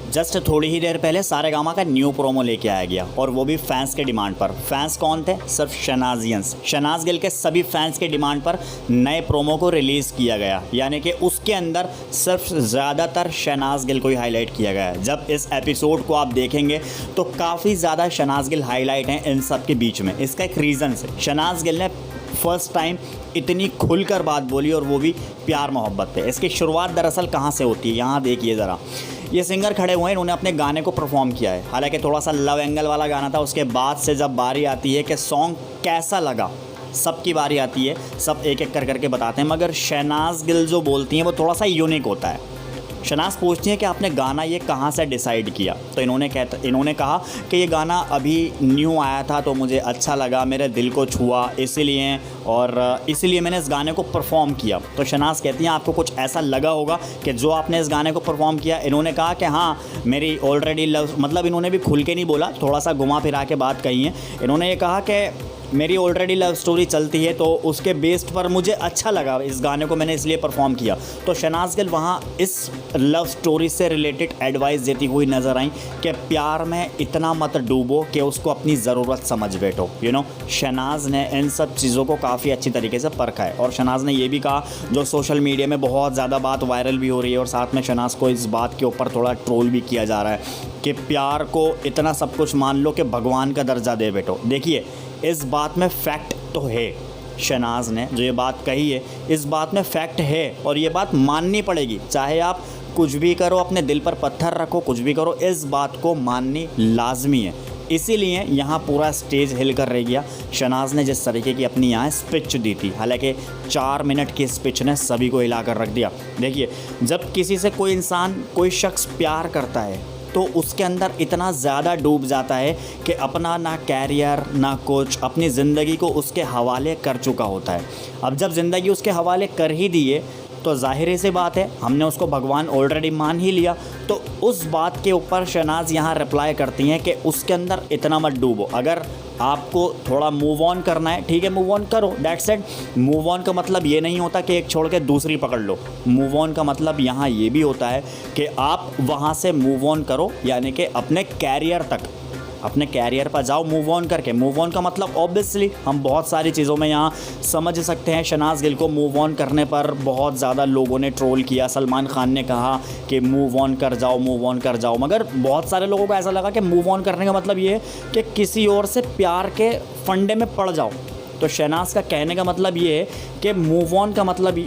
Just थोड़ी ही देर पहले सारेगामा का न्यू प्रोमो लेके आया गया और वो भी फैंस के डिमांड पर। फैंस कौन थे? सिर्फ शहनाजियंस। शहनाज गिल के सभी फैंस के डिमांड पर नए प्रोमो को रिलीज़ किया गया, यानी कि उसके अंदर सिर्फ ज़्यादातर शहनाज गिल को ही हाईलाइट किया गया है। जब इस एपिसोड को आप देखेंगे तो काफ़ी ज़्यादा शहनाज गिल हाईलाइट हैं इन सब के बीच में। इसका एक रीज़न है, शहनाज गिल ने फर्स्ट टाइम इतनी खुलकर बात बोली और वो भी प्यार मोहब्बत पे। इसकी शुरुआत दरअसल कहाँ से होती है, यहाँ देखिए ज़रा। ये सिंगर खड़े हुए हैं, इन्होंने अपने गाने को परफॉर्म किया है। हालांकि थोड़ा सा लव एंगल वाला गाना था। उसके बाद से जब बारी आती है कि सॉन्ग कैसा लगा, सबकी बारी आती है, सब एक एक कर करके बताते हैं, मगर शहनाज गिल जो बोलती हैं वो थोड़ा सा यूनिक होता है। शहनाज पूछती है कि आपने गाना ये कहाँ से डिसाइड किया, तो इन्होंने कहा कि ये गाना अभी न्यू आया था तो मुझे अच्छा लगा, मेरे दिल को छुआ, इसीलिए मैंने इस गाने को परफॉर्म किया। तो शहनाज कहती हैं आपको कुछ ऐसा लगा होगा कि जो आपने इस गाने को परफॉर्म किया? इन्होंने कहा कि हाँ, मेरी ऑलरेडी लव, मतलब इन्होंने भी खुल के नहीं बोला, थोड़ा सा घुमा फिरा के बात कही है। इन्होंने ये कहा कि मेरी ऑलरेडी लव स्टोरी चलती है तो उसके बेस्ड पर मुझे अच्छा लगा इस गाने को, मैंने इसलिए परफॉर्म किया। तो शहनाज गिल वहाँ इस लव स्टोरी से रिलेटेड एडवाइस देती हुई नज़र आई कि प्यार में इतना मत डूबो कि उसको अपनी ज़रूरत समझ बैठो। शहनाज ने इन सब चीज़ों को काफ़ी अच्छी तरीके से परखा है। और शहनाज ने ये भी कहा, जो सोशल मीडिया में बहुत ज़्यादा बात वायरल भी हो रही है और साथ में शहनाज को इस बात के ऊपर थोड़ा ट्रोल भी किया जा रहा है कि प्यार को इतना सब कुछ मान लो कि भगवान का दर्जा दे बैठो। देखिए, इस बात में फैक्ट तो है, शहनाज ने जो ये बात कही है इस बात में फैक्ट है और ये बात माननी पड़ेगी। चाहे आप कुछ भी करो, अपने दिल पर पत्थर रखो, कुछ भी करो, इस बात को माननी लाजमी है। इसीलिए यहाँ पूरा स्टेज हिल कर रह गया। शहनाज ने जिस तरीके की अपनी यहाँ स्पीच दी थी, हालांकि 4 मिनट की स्पीच ने सभी को हिला कर रख दिया। देखिए, जब किसी से कोई इंसान, कोई शख्स प्यार करता है तो उसके अंदर इतना ज़्यादा डूब जाता है कि अपना ना कैरियर ना कुछ, अपनी ज़िंदगी को उसके हवाले कर चुका होता है। अब जब ज़िंदगी उसके हवाले कर ही दिए तो ज़ाहिर सी बात है, हमने उसको भगवान ऑलरेडी मान ही लिया। तो उस बात के ऊपर शहनाज यहाँ रिप्लाई करती हैं कि उसके अंदर इतना मत डूबो। अगर आपको थोड़ा मूव ऑन करना है, ठीक है, मूव ऑन करो, दैट्स इट। मूव ऑन का मतलब ये नहीं होता कि एक छोड़ के दूसरी पकड़ लो। मूव ऑन का मतलब यहाँ ये भी होता है कि आप वहाँ से मूव ऑन करो, यानी कि अपने कैरियर तक, अपने कैरियर पर जाओ मूव ऑन करके। मूव ऑन का मतलब ऑब्वियसली हम बहुत सारी चीज़ों में यहाँ समझ सकते हैं। शहनाज गिल को मूव ऑन करने पर बहुत ज़्यादा लोगों ने ट्रोल किया। सलमान खान ने कहा कि मूव ऑन कर जाओ, मूव ऑन कर जाओ, मगर बहुत सारे लोगों को ऐसा लगा कि मूव ऑन करने का मतलब ये है कि किसी और से प्यार के फंडे में पड़ जाओ। तो शहनाज का कहने का मतलब ये है कि मूव ऑन का मतलब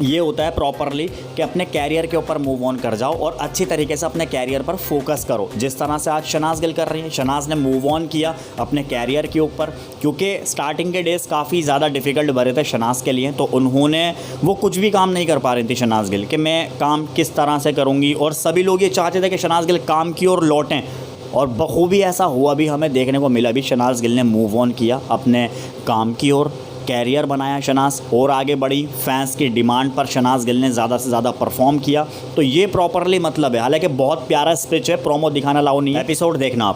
ये होता है प्रॉपरली कि अपने कैरियर के ऊपर मूव ऑन कर जाओ और अच्छी तरीके से अपने कैरियर पर फोकस करो, जिस तरह से आज शहनाज गिल कर रही है। शहनाज ने मूव ऑन किया अपने कैरियर के ऊपर, क्योंकि स्टार्टिंग के डेज़ काफ़ी ज़्यादा डिफ़िकल्ट भरे थे शहनाज के लिए। तो वो कुछ भी काम नहीं कर पा रही थी शहनाज गिल, कि मैं काम किस तरह से करूँगी, और सभी लोग ये चाहते थे कि शहनाज गिल काम की ओर लौटें, और बखूबी ऐसा हुआ भी, हमें देखने को मिला भी। शहनाज गिल ने मूव ऑन किया अपने काम की ओर, कैरियर बनाया शहनाज, और आगे बढ़ी। फैंस की डिमांड पर शहनाज गिल ने ज़्यादा से ज़्यादा परफॉर्म किया। तो ये प्रॉपरली मतलब है। हालांकि बहुत प्यारा स्पीच है, प्रोमो दिखाना लाओ नहीं है, एपिसोड देखना आप।